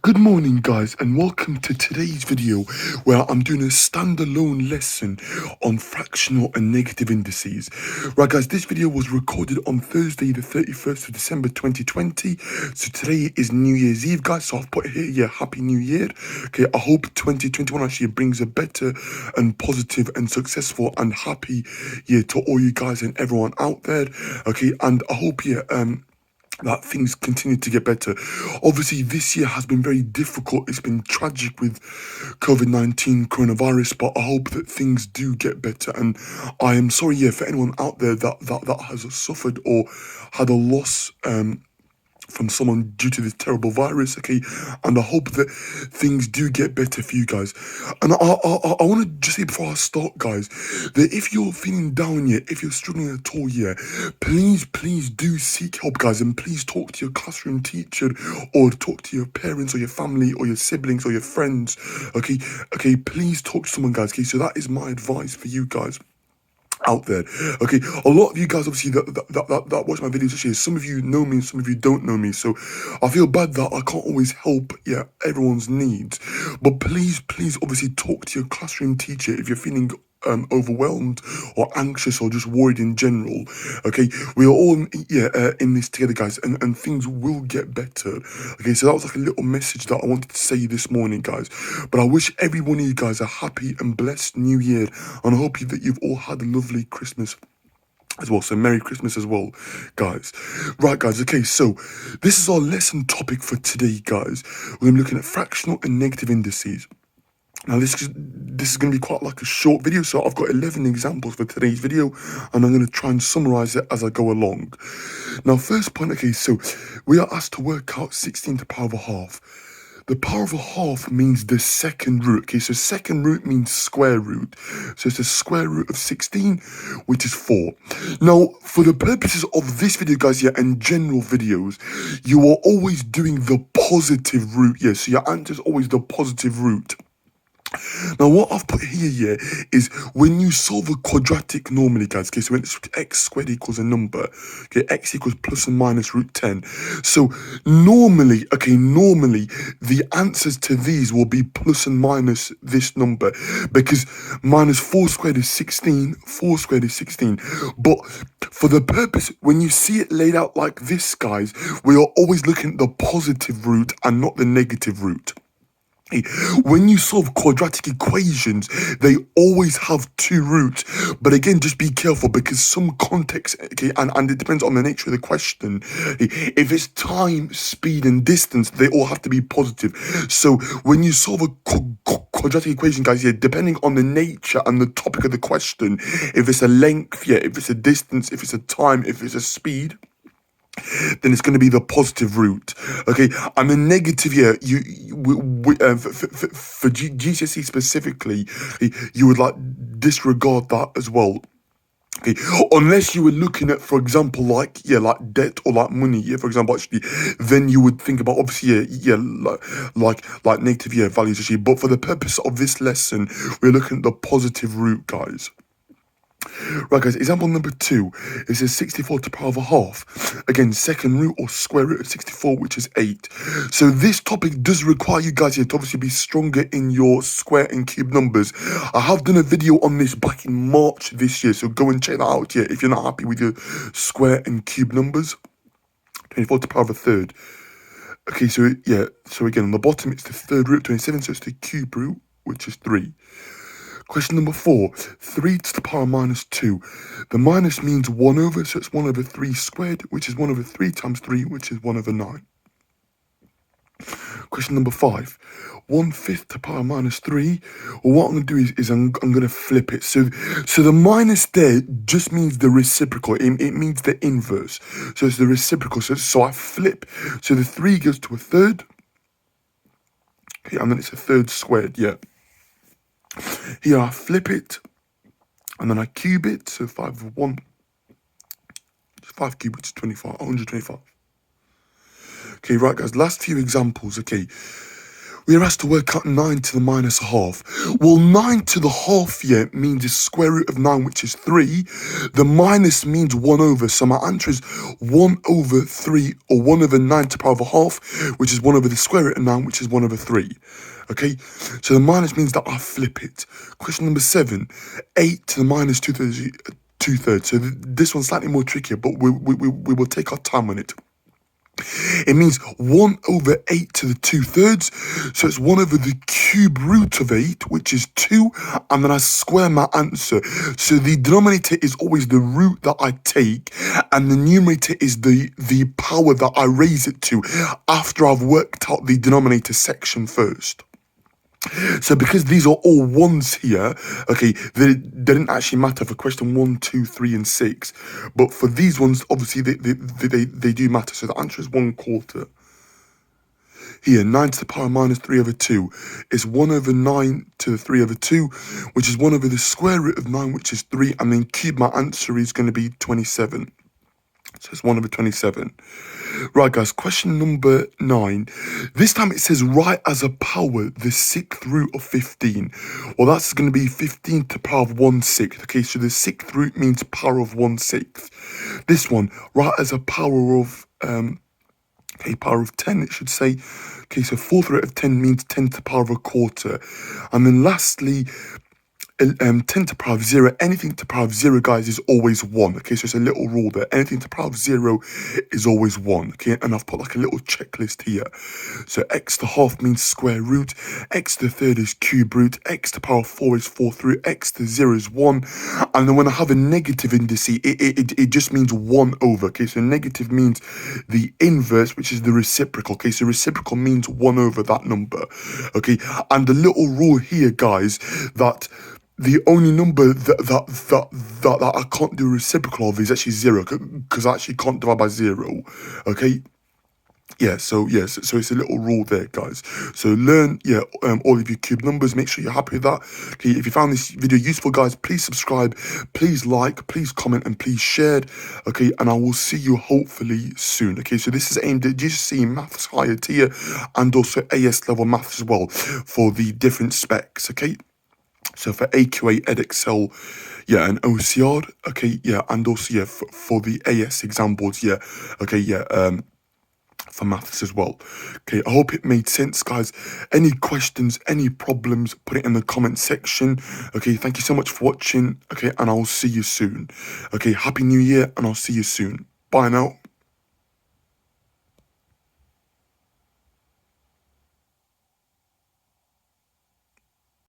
Good morning guys and welcome to today's video where I'm doing a standalone lesson on fractional and negative indices. Right guys, this video was recorded on Thursday the 31st of December 2020. So today is New Year's Eve guys, so I've put here, yeah, Happy New Year. Okay, I hope 2021 actually brings a better and positive and successful and happy year to all you guys and everyone out there. Okay, and I hope, that things continue to get better. Obviously, this year has been very difficult. It's been tragic with COVID-19 coronavirus, but I hope that things do get better. And I am sorry, yeah, for anyone out there that has suffered or had a loss from someone due to this terrible virus, okay? And I hope that things do get better for you guys. And I want to just say before I start, guys, that if you're feeling down yet, if you're struggling at all yet, please do seek help, guys, and please talk to your classroom teacher or talk to your parents or your family or your siblings or your friends, okay? Okay, please talk to someone, guys, okay? So that is my advice for you guys out there. Okay, a lot of you guys obviously that watch my videos this year, some of you know me, some of you don't know me, so I feel bad that I can't always help, yeah, everyone's needs. But please obviously talk to your classroom teacher if you're feeling overwhelmed or anxious or just worried in general. Okay, we are all in this together, guys, and things will get better. Okay, so that was like a little message that I wanted to say this morning, guys. But I wish every one of you guys a happy and blessed new year, and I hope that you've all had a lovely Christmas as well. So Merry Christmas as well, guys. Right, guys, okay, so this is our lesson topic for today, guys. We're going to be looking at fractional and negative indices. Now this is going to be quite like a short video, so I've got 11 examples for today's video, and I'm going to try and summarize it as I go along. Now, first point, okay, so we are asked to work out 16 to the power of a half. The power of a half means the second root, okay, so second root means square root. So it's the square root of 16, which is 4. Now, for the purposes of this video, guys, yeah, and general videos, you are always doing the positive root, yeah, so your answer is always the positive root. Now, what I've put here, yeah, is when you solve a quadratic normally, guys, okay, so when it's x squared equals a number, okay, x equals plus and minus root 10. So normally, the answers to these will be plus and minus this number, because minus 4 squared is 16, 4 squared is 16. But for the purpose, when you see it laid out like this, guys, we are always looking at the positive root and not the negative root. When you solve quadratic equations, they always have two roots. But again, just be careful, because some context, okay, and it depends on the nature of the question. If it's time, speed, and distance, they all have to be positive. So when you solve a quadratic equation, guys, yeah, depending on the nature and the topic of the question, if it's a length, yeah, if it's a distance, if it's a time, if it's a speed, then it's going to be the positive root, okay? And the negative, yeah, for GCSE specifically, you would like disregard that as well. Okay, unless you were looking at, for example, like debt or like money, yeah, for example, actually, then you would think about obviously, like negative, yeah, values actually. But for the purpose of this lesson, we're looking at the positive root, guys. Right, guys, example number 2, it says 64 to the power of a half. Again, second root or square root of 64, which is 8. So this topic does require you guys here to obviously be stronger in your square and cube numbers. I have done a video on this back in March this year, so go and check that out here if you're not happy with your square and cube numbers. 24 to the power of a third. Okay, so yeah, so again, on the bottom, it's the third root of 27, so it's the cube root, which is 3. Question number 4, 3 to the power minus 2. The minus means 1 over, so it's 1 over 3 squared, which is 1 over 3 times 3, which is 1 over 9. Question number 5, 1/5 to the power minus 3. Well, what I'm going to do is I'm going to flip it. So the minus there just means the reciprocal. It means the inverse. So it's the reciprocal. So I flip. So the 3 goes to a third. Okay, and then it's a third squared, yeah. Here I flip it, and then I cube it, so 5 over 1, 5 cubed, which is 125. Okay, right, guys, last few examples, okay. we're asked to work out 9 to the minus half. Well, 9 to the half here means the square root of 9, which is 3. The minus means 1 over, so my answer is 1 over 3, or 1 over 9 to the power of a half, which is 1 over the square root of 9, which is 1 over 3. Okay, so the minus means that I flip it. Question number 7, 8 to the minus 2/3. So this one's slightly more trickier, but we will take our time on it. It means 1 over 8 to the 2/3. So it's 1 over the cube root of 8, which is 2. And then I square my answer. So the denominator is always the root that I take. And the numerator is the power that I raise it to after I've worked out the denominator section first. So because these are all ones here, okay, they didn't actually matter for question 1, 2, 3, and 6. But for these ones, obviously, they do matter. So the answer is 1/4. Here, 9 to the power minus 3 over 2 is 1 over 9 to the 3 over 2, which is 1 over the square root of 9, which is 3. And then cube, my answer is going to be 27. So it's 1 over 27. Right, guys, question number 9. This time it says write as a power the 6th root of 15. Well, that's going to be 15 to the power of 1/6. Okay, so the 6th root means power of 1/6. This one, write as a power of, power of 10, it should say. Okay, so 4th root of 10 means 10 to the power of a quarter. And then lastly, 10 to the power of 0, anything to the power of 0, guys, is always 1. Okay, so it's a little rule there. Anything to the power of 0 is always 1. Okay, and I've put like a little checklist here. So x to the half means square root, x to the third is cube root, x to the power of 4 is 4th root, x to 0 is 1. And then when I have a negative indice, it just means 1 over. Okay, so negative means the inverse, which is the reciprocal. Okay, so reciprocal means 1 over that number. Okay, and the little rule here, guys, that the only number that I can't do reciprocal of is actually 0, because I actually can't divide by 0. Okay. So it's a little rule there, guys. So learn, all of your cube numbers. Make sure you're happy with that. Okay, if you found this video useful, guys, please subscribe, please like, please comment, and please share it. Okay, and I will see you hopefully soon. Okay, so this is aimed at GCSE maths higher tier and also AS level maths as well for the different specs. Okay. So for AQA, Edexcel, and OCR, okay, and also, for the AS exam boards, okay, for maths as well. Okay, I hope it made sense, guys. Any questions, any problems, put it in the comment section. Okay, thank you so much for watching. Okay, and I'll see you soon. Okay, Happy New Year, and I'll see you soon. Bye now.